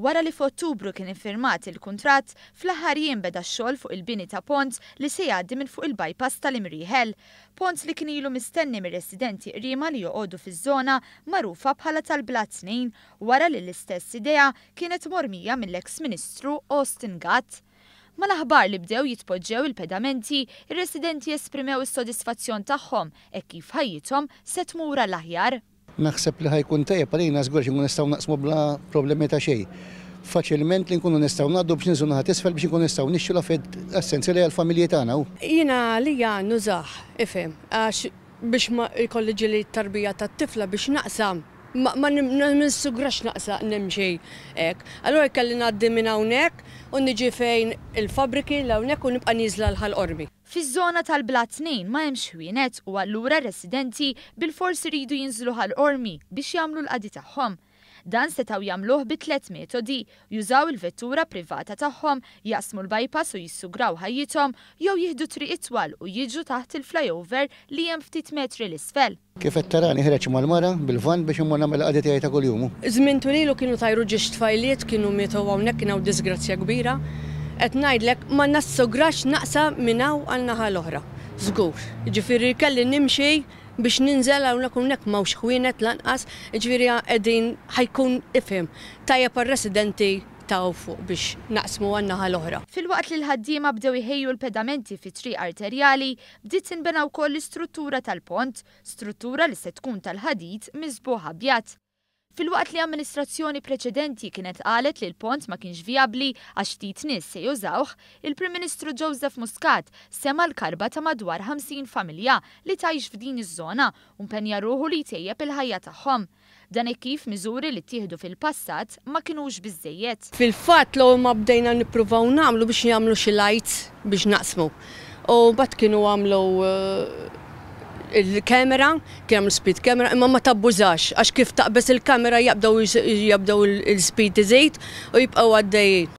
wara li f'Ottubru kien iffirmat il-kuntratt fl-aħħar jiem beda x-xogħol fuq il-bini ta' pont li se jgħaddi minn fuq il-bypass tal-Imrieħel. Pont li kien ilu mistenni mir-residenti qriema li joqogħdu fiż-żona magħrufa bħala tal-Blat 2 wara li l-istess idea kienet mormija mill-eks Ministru Austin Gatt. Ma l-aħbar li bdew jitpoġġew il-pedamenti, ir-residenti esprimew is-sodisfazzjon tagħhom hekk kif ħajjithom se tmur l-aħjar. Naħseb li ħajkun tajjeb għalina żgur nkunu nistgħu naqsmu bla problemi ta' xejn. Faċilment li nkunu nistgħu ngħaddu biex ninżu naħa t'isfel biex nkunu nistgħu nixxu l-affarijiet essenzjali għall-familji tagħna. Jiena lija nużaħ ifhem għax biex ma jkolli ġieli tarbija tat-tifla biex naqsam ma ninsugrax naqsa nimxi hekk. Allura kelli ngħaddi minn hawnhekk u niġi fejn il-fabriki l hawnhekk u nibqa' nieżla l-qormi. Fiż-żona tal-Blat 2 ma hemmx ħwienet u allura residenti bil-fors iridu jinżlu ħall-qormi biex jagħmlu l-qadi tagħhom. Dan setgħu jagħmluh bi 3 metodi: jużaw il-vettura privata tagħhom, jaqsmu l-bypass u jissugraw ħajjithom, jew jieħdu triq itwal u jiġu taħt il-flyover li hemm ftit metri l-isfel. Kif qed tarani ħreġ mal-mara bil-van biex immur nagħmel qadi tiegħi ta' kuljum. Żmien tulilu kienu tajru ġiex tfajliet, kienu mietu hawnhekk kien hawn disgrazzja kbira. Qed ngħidlek ma nassugrax naqsa minn hawn għal naħa l-oħra. Żgur. Ġifieri kelli nimxi biex ninżel hawnhekk m'hawnx ħwienet lanqas, ġifieri qegħdin ħajkun ifhem tajjeb għar-residenti taw fuq biex naqsmu għan-naħa l-oħra. Filwaqt li l-ħaddiema bdew iħejju l-pedamenti fi triq arterjali, bdiet tinbena wkoll l-istruttura tal-pont, struttura li se tkun tal-ħadid miżbuħ abjad. Filwaqt li amministrazzjoni preċedenti kienet qalet li l-pont ma kienx viabli għax ftit nies se jużawh, il-Prim Ministru Joseph Muscat sema l-karba ta' madwar 50 familja li tgħix f'din iż-żona u mpenja ruħu li jtejjeb il-ħajja tagħhom. Dan kif miżuri li ttieħdu fil-passat ma kinux biżżejjed. Fil-fatt l ma bdejna nippruvaw nagħmlu biex jagħmlu xi lights biex naqsmu. U mbagħad kienu għamlu il-kamera, kien hemm speed camera, imma ma tabbużax għax kif taqbes il-kamera jabdew il-speed iżejt u jibqgħu għaddejjin.